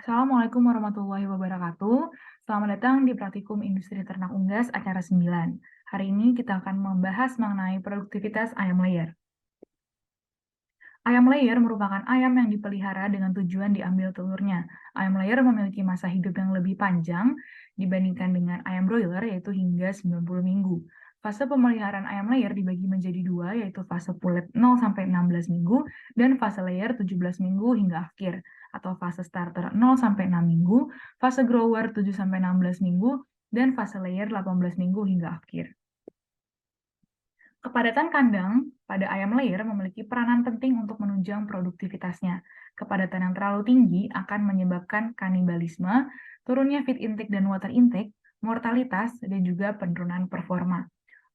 Assalamualaikum warahmatullahi wabarakatuh. Selamat datang di Praktikum Industri Ternak Unggas acara 9. Hari ini kita akan membahas mengenai produktivitas ayam layer. Ayam layer merupakan ayam yang dipelihara dengan tujuan diambil telurnya. Ayam layer memiliki masa hidup yang lebih panjang dibandingkan dengan ayam broiler, yaitu hingga 90 minggu. Fase pemeliharaan ayam layer dibagi menjadi dua, yaitu fase pulet 0-16 minggu dan fase layer 17 minggu hingga akhir, atau fase starter 0-6 minggu, fase grower 7-16 minggu, dan fase layer 18 minggu hingga akhir. Kepadatan kandang pada ayam layer memiliki peranan penting untuk menunjang produktivitasnya. Kepadatan yang terlalu tinggi akan menyebabkan kanibalisme, turunnya feed intake dan water intake, mortalitas, dan juga penurunan performa.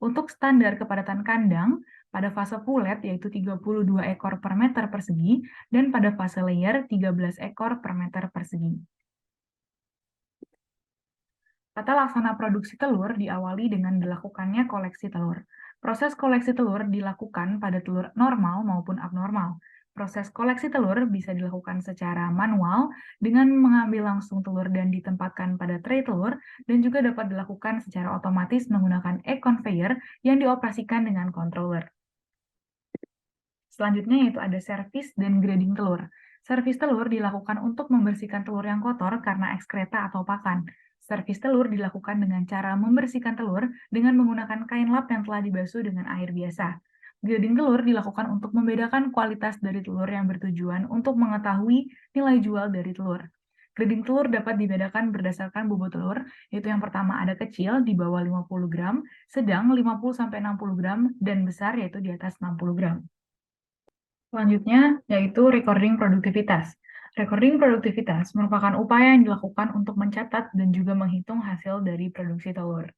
Untuk standar kepadatan kandang, pada fase pulet yaitu 32 ekor per meter persegi, dan pada fase layer 13 ekor per meter persegi. Tata laksana produksi telur diawali dengan dilakukannya koleksi telur. Proses koleksi telur dilakukan pada telur normal maupun abnormal. Proses koleksi telur bisa dilakukan secara manual dengan mengambil langsung telur dan ditempatkan pada tray telur, dan juga dapat dilakukan secara otomatis menggunakan egg conveyor yang dioperasikan dengan controller. Selanjutnya yaitu ada servis dan grading telur. Servis telur dilakukan untuk membersihkan telur yang kotor karena ekskreta atau pakan. Servis telur dilakukan dengan cara membersihkan telur dengan menggunakan kain lap yang telah dibasuh dengan air biasa. Grading telur dilakukan untuk membedakan kualitas dari telur yang bertujuan untuk mengetahui nilai jual dari telur. Grading telur dapat dibedakan berdasarkan bobot telur, yaitu yang pertama ada kecil di bawah 50 gram, sedang 50-60 gram, dan besar yaitu di atas 60 gram. Selanjutnya, yaitu recording produktivitas. Recording produktivitas merupakan upaya yang dilakukan untuk mencatat dan juga menghitung hasil dari produksi telur.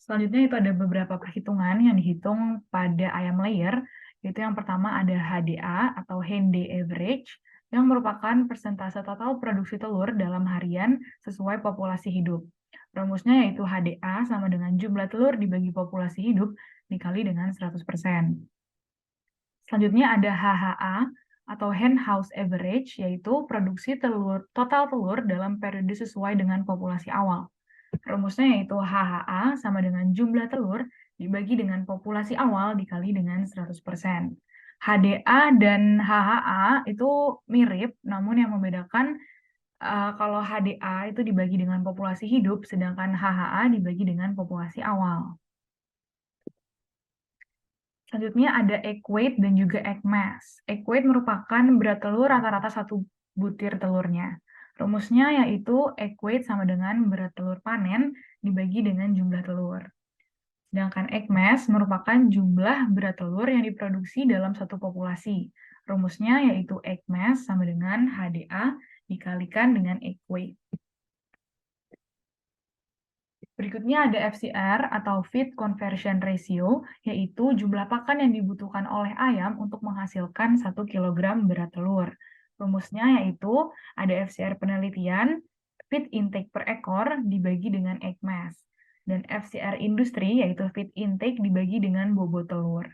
Selanjutnya itu ada beberapa perhitungan yang dihitung pada ayam layer, yaitu yang pertama ada HDA atau Hen Day Average, yang merupakan persentase total produksi telur dalam harian sesuai populasi hidup. Rumusnya yaitu HDA sama dengan jumlah telur dibagi populasi hidup dikali dengan 100%. Selanjutnya ada HHA atau Hen House Average, yaitu produksi total telur dalam periode sesuai dengan populasi awal. Rumusnya yaitu HHA sama dengan jumlah telur dibagi dengan populasi awal dikali dengan 100%. HDA dan HHA itu mirip, namun yang membedakan kalau HDA itu dibagi dengan populasi hidup, sedangkan HHA dibagi dengan populasi awal. Selanjutnya ada egg weight dan juga egg mass. Egg weight merupakan berat telur rata-rata satu butir telurnya. Rumusnya yaitu egg weight sama dengan berat telur panen dibagi dengan jumlah telur. Sedangkan egg mass merupakan jumlah berat telur yang diproduksi dalam satu populasi. Rumusnya yaitu egg mass sama dengan HDA dikalikan dengan egg weight. Berikutnya ada FCR atau Feed Conversion Ratio, yaitu jumlah pakan yang dibutuhkan oleh ayam untuk menghasilkan 1 kg berat telur. Rumusnya yaitu ada FCR penelitian, feed intake per ekor dibagi dengan egg mass, dan FCR industri yaitu feed intake dibagi dengan bobot telur.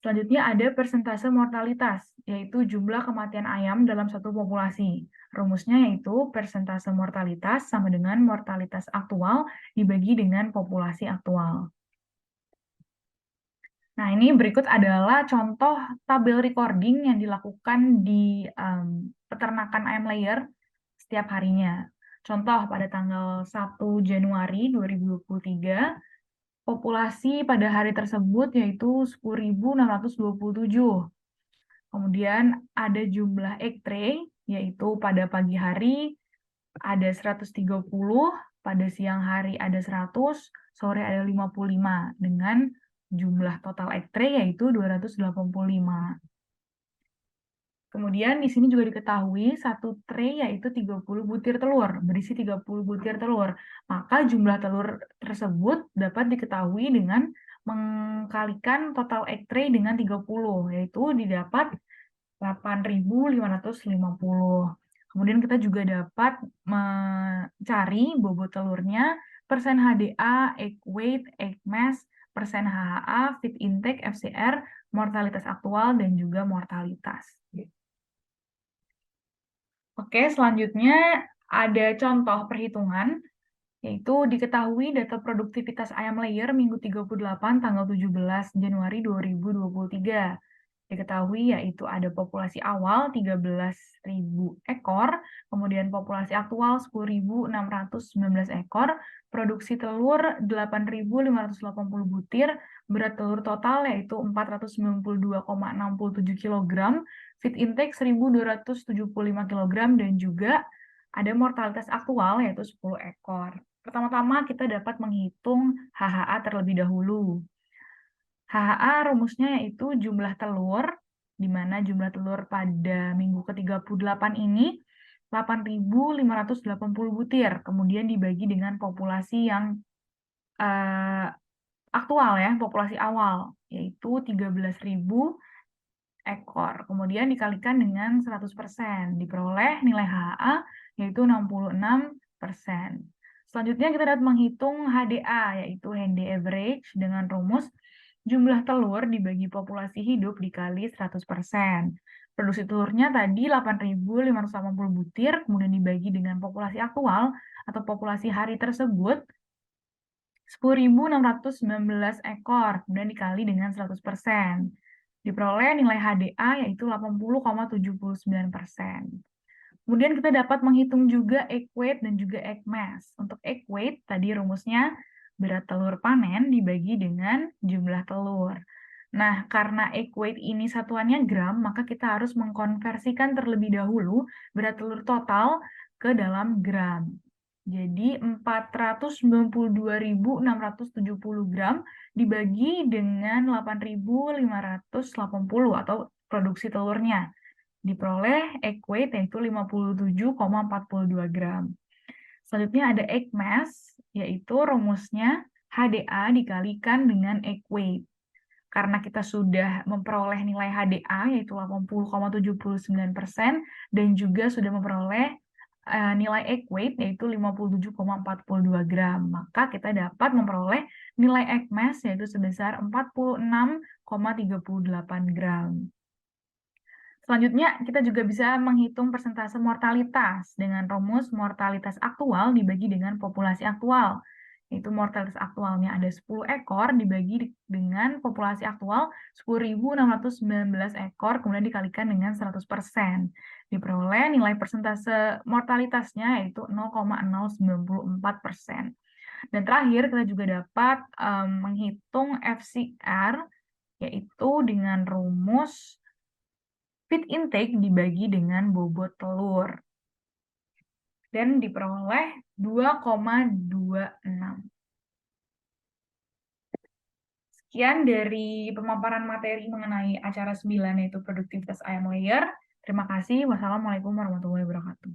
Selanjutnya ada persentase mortalitas, yaitu jumlah kematian ayam dalam satu populasi. Rumusnya yaitu persentase mortalitas sama dengan mortalitas aktual dibagi dengan populasi aktual. Nah, ini berikut adalah contoh tabel recording yang dilakukan di peternakan ayam layer setiap harinya. Contoh pada tanggal 1 Januari 2023, populasi pada hari tersebut yaitu 10.627. Kemudian ada jumlah egg tray, yaitu pada pagi hari ada 130, pada siang hari ada 100, sore ada 55, dengan jumlah total egg tray yaitu 285. Kemudian di sini juga diketahui satu tray yaitu 30 butir telur, berisi 30 butir telur. Maka jumlah telur tersebut dapat diketahui dengan mengkalikan total egg tray dengan 30, yaitu didapat 8.550. Kemudian kita juga dapat mencari bobot telurnya, persen HDA, egg weight, egg mass, persen HHA, feed intake, FCR, mortalitas aktual, dan juga mortalitas. Oke, selanjutnya ada contoh perhitungan, yaitu diketahui data produktivitas ayam layer minggu 38 tanggal 17 Januari 2023. Diketahui yaitu ada populasi awal 13.000 ekor, kemudian populasi aktual 10.619 ekor, produksi telur 8.580 butir, berat telur total yaitu 492,67 kg, feed intake 1.275 kg, dan juga ada mortalitas aktual yaitu 10 ekor. Pertama-tama kita dapat menghitung HHA terlebih dahulu. HHA rumusnya yaitu jumlah telur, di mana jumlah telur pada minggu ke-38 ini 8.580 butir, kemudian dibagi dengan populasi yang aktual ya, populasi awal, yaitu 13.000 ekor. Kemudian dikalikan dengan 100%, diperoleh nilai HHA yaitu 66%. Selanjutnya kita dapat menghitung HDA, yaitu Handy Average, dengan rumus jumlah telur dibagi populasi hidup dikali 100%. Produksi telurnya tadi 8.580 butir, kemudian dibagi dengan populasi aktual atau populasi hari tersebut 10.619 ekor, kemudian dikali dengan 100%. Diperoleh nilai HDA yaitu 80,79%. Kemudian kita dapat menghitung juga egg weight dan juga egg mass. Untuk egg weight, tadi rumusnya berat telur panen dibagi dengan jumlah telur. Nah, karena egg weight ini satuannya gram, maka kita harus mengkonversikan terlebih dahulu berat telur total ke dalam gram. Jadi 492.670 gram dibagi dengan 8.580 atau produksi telurnya. Diperoleh egg weight yaitu 57,42 gram. Selanjutnya ada egg mass, yaitu rumusnya HDA dikalikan dengan egg weight. Karena kita sudah memperoleh nilai HDA yaitu 80,79% dan juga sudah memperoleh nilai egg weight yaitu 57,42 gram, maka kita dapat memperoleh nilai egg mass yaitu sebesar 46,38 gram. Selanjutnya, kita juga bisa menghitung persentase mortalitas dengan rumus mortalitas aktual dibagi dengan populasi aktual. Yaitu mortalitas aktualnya ada 10 ekor dibagi dengan populasi aktual 10.619 ekor, kemudian dikalikan dengan 100%. Diperoleh nilai persentase mortalitasnya yaitu 0,094%. Dan terakhir, kita juga dapat menghitung FCR, yaitu dengan rumus feed intake dibagi dengan bobot telur. Dan diperoleh 2,26. Sekian dari pemaparan materi mengenai acara 9 yaitu produktivitas ayam layer. Terima kasih. Wassalamualaikum warahmatullahi wabarakatuh.